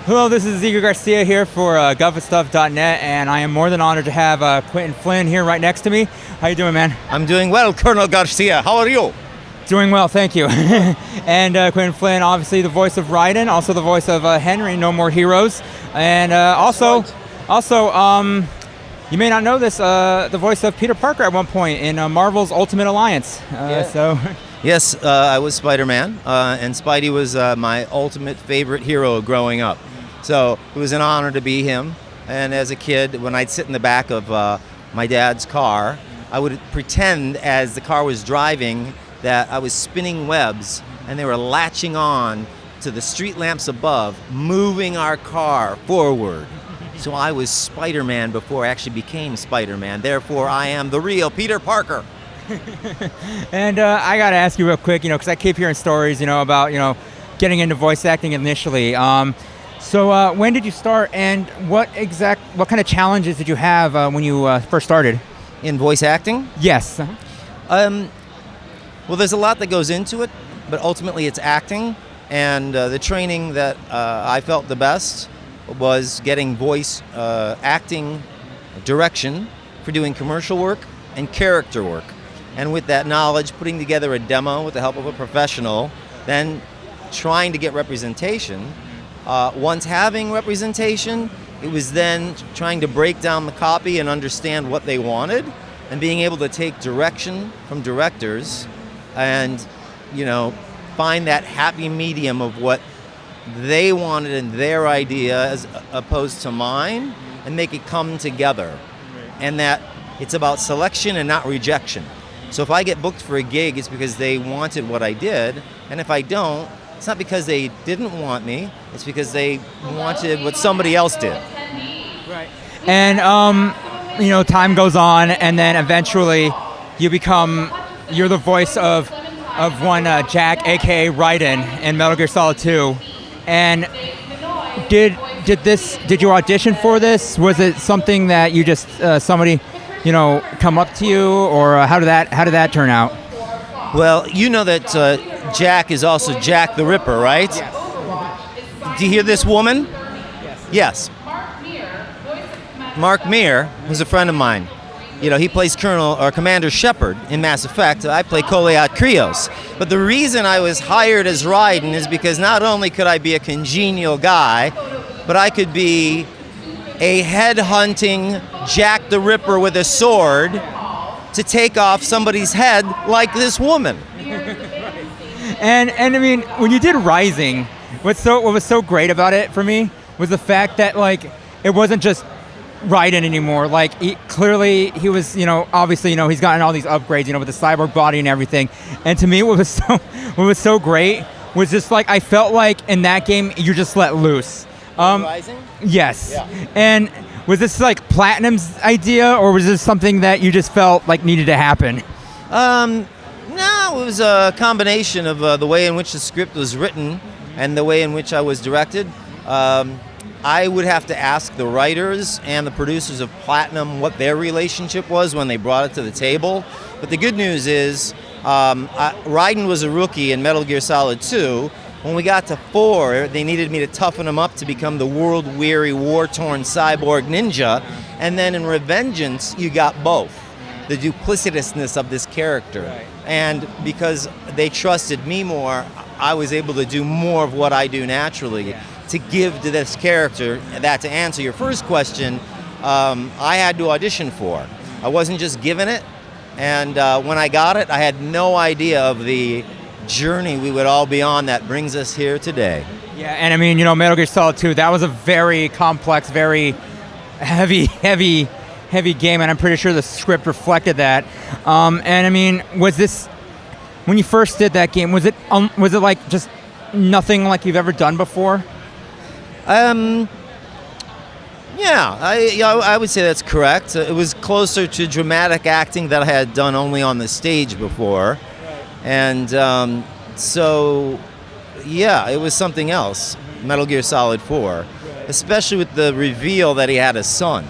Hello, this is Ezekiel Garcia here for GuffandStuff.net, and I am more than honored to have Quinton Flynn here right next to me. How you doing, man? I'm doing well, Colonel Garcia. How are you? Doing well, thank you. And Quinton Flynn, obviously the voice of Raiden, also the voice of Henry, No More Heroes, and also, you may not know this, the voice of Peter Parker at one point in Marvel's Ultimate Alliance. Yes, I was SpiderMan, and Spidey was my ultimate favorite hero growing up. So it was an honor to be him. And as a kid, when I'd sit in the back of my dad's car, I would pretend as the car was driving that I was spinning webs and they were latching on to the street lamps above, moving our car forward. So I was Spider-Man before I actually became Spider-Man. Therefore, I am the real Peter Parker. And I got to ask you real quick, because I keep hearing stories, about, getting into voice acting initially. So when did you start, and what kind of challenges did you have when you first started? In voice acting? Yes. Well, there's a lot that goes into it, but ultimately it's acting. And the training that I felt the best was getting voice acting direction for doing commercial work and character work. And with that knowledge, putting together a demo with the help of a professional, then trying to get representation. Once having representation, it was then trying to break down the copy and understand what they wanted, and being able to take direction from directors and, find that happy medium of what they wanted in their idea as opposed to mine, and make it come together. And that it's about selection and not rejection. So if I get booked for a gig, it's because they wanted what I did. And if I don't, it's not because they didn't want me. It's because they wanted what somebody else did. Right. And, time goes on, and then eventually you're the voice of one Jack, a.k.a. Raiden, in Metal Gear Solid 2. And did you audition for this? Was it something that you just, somebody come up to you, or how did that turn out? Well, you know that Jack is also Jack the Ripper, right? Yes. Do you hear this woman? Yes. Mark Meir was a friend of mine. He plays Commander Shepard in Mass Effect. I play Koleot Krios. But the reason I was hired as Raiden is because not only could I be a congenial guy, but I could be a head-hunting Jack the Ripper with a sword to take off somebody's head like this woman. And I mean, when you did Rising, what was so great about it for me was the fact that, it wasn't just Raiden anymore. Clearly he was, obviously, he's gotten all these upgrades, with the cyborg body and everything. And to me, what was so great was just I felt like in that game you just let loose. Rising? Yes. Yeah. And was this Platinum's idea, or was this something that you just felt needed to happen? No, it was a combination of the way in which the script was written and the way in which I was directed. I would have to ask the writers and the producers of Platinum what their relationship was when they brought it to the table. But the good news is, Raiden was a rookie in Metal Gear Solid 2. When we got to 4, they needed me to toughen him up to become the world-weary, war-torn cyborg ninja. And then in Revengeance, you got both. The duplicitousness of this character. Right. And because they trusted me more, I was able to do more of what I do naturally to give to this character. That, to answer your first question, I had to audition for. I wasn't just given it. And when I got it, I had no idea of the journey we would all be on that brings us here today. Yeah, and I mean, Metal Gear Solid 2, that was a very complex, very heavy game, and I'm pretty sure the script reflected that. And I mean, was this, when you first did that game, was it just nothing like you've ever done before? Yeah, I would say that's correct. It was closer to dramatic acting that I had done only on the stage before. And so, yeah, it was something else, Metal Gear Solid 4, especially with the reveal that he had a son.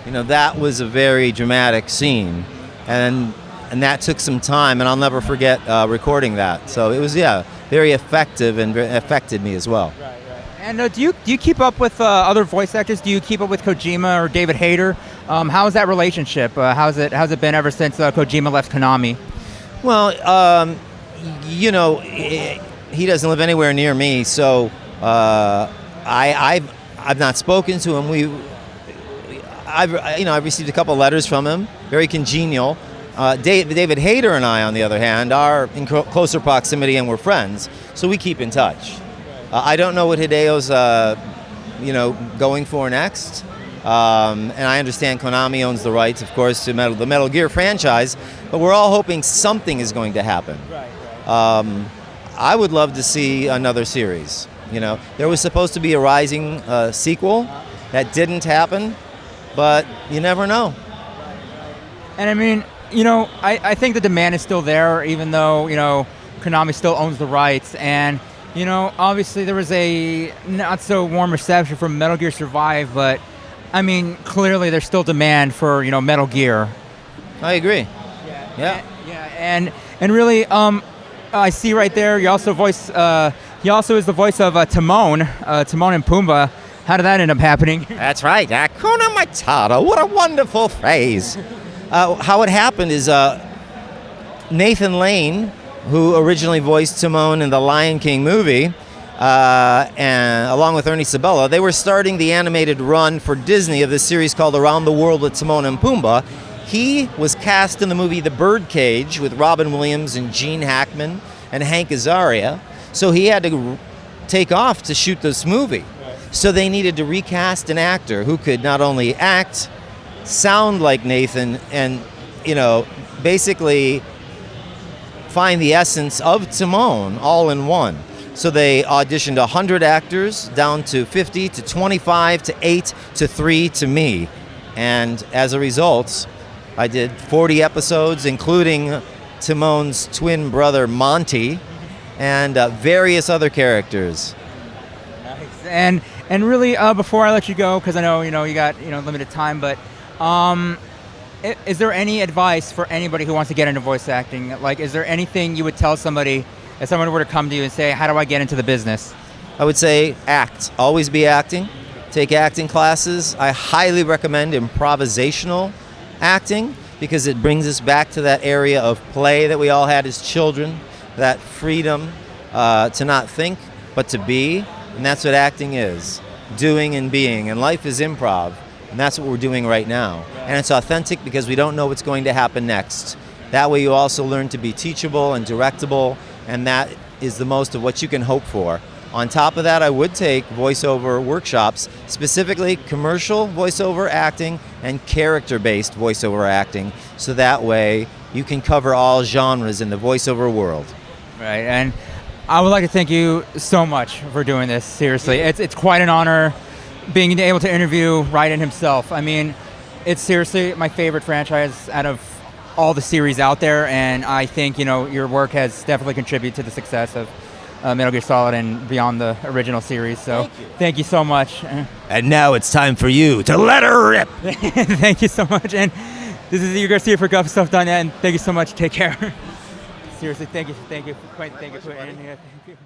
That was a very dramatic scene, and that took some time, and I'll never forget recording that. So it was, very effective and affected me as well. Right. And do you keep up with other voice actors? Do you keep up with Kojima or David Hayter? How is that relationship? How's it been ever since Kojima left Konami? Well, he doesn't live anywhere near me, so I've not spoken to him. I've received a couple letters from him, very congenial. David Hayter and I, on the other hand, are in closer proximity and we're friends, so we keep in touch. I don't know what Hideo's, going for next. And I understand Konami owns the rights, of course, to the Metal Gear franchise, but we're all hoping something is going to happen. Right. I would love to see another series. There was supposed to be a Rising sequel. That didn't happen, but you never know. And I mean, I think the demand is still there, even though, Konami still owns the rights. And obviously there was a not so warm reception from Metal Gear Survive, but I mean, clearly there's still demand for, Metal Gear. I agree. Yeah. And really, I see right there, he also is the voice of Timon and Pumbaa. How did that end up happening? That's right. Hakuna Matata. What a wonderful phrase. How it happened is Nathan Lane, who originally voiced Timon in the Lion King movie, and along with Ernie Sabella, they were starting the animated run for Disney of this series called Around the World with Timon and Pumbaa. He was cast in the movie The Birdcage with Robin Williams and Gene Hackman and Hank Azaria, so he had to take off to shoot this movie. So they needed to recast an actor who could not only act, sound like Nathan, and, basically find the essence of Timon all in one. So they auditioned 100 actors, down to 50 to 25 to 8 to 3 to me. And as a result, I did 40 episodes, including Timon's twin brother Monty, and various other characters. Nice. And really, before I let you go, because I know you got limited time, but is there any advice for anybody who wants to get into voice acting? Like, is there anything you would tell somebody if someone were to come to you and say, "How do I get into the business?" I would say act. Always be acting. Take acting classes. I highly recommend improvisational acting because it brings us back to that area of play that we all had as children, that freedom to not think but to be. And that's what acting is, doing and being. And life is improv, and that's what we're doing right now. And it's authentic because we don't know what's going to happen next. That way you also learn to be teachable and directable, and that is the most of what you can hope for. On top of that, I would take voiceover workshops, specifically commercial voiceover acting and character-based voiceover acting, so that way you can cover all genres in the voiceover world. Right, and I would like to thank you so much for doing this. Seriously, it's quite an honor being able to interview Raiden himself. I mean, it's seriously my favorite franchise out of all the series out there, and I think your work has definitely contributed to the success of Metal Gear Solid and beyond the original series. So thank you so much. And now it's time for you to let her rip. Thank you so much. And this is Ezekiel Garcia for GuffStuff.net, and thank you so much. Take care. Seriously, thank you. Thank you. Thank you.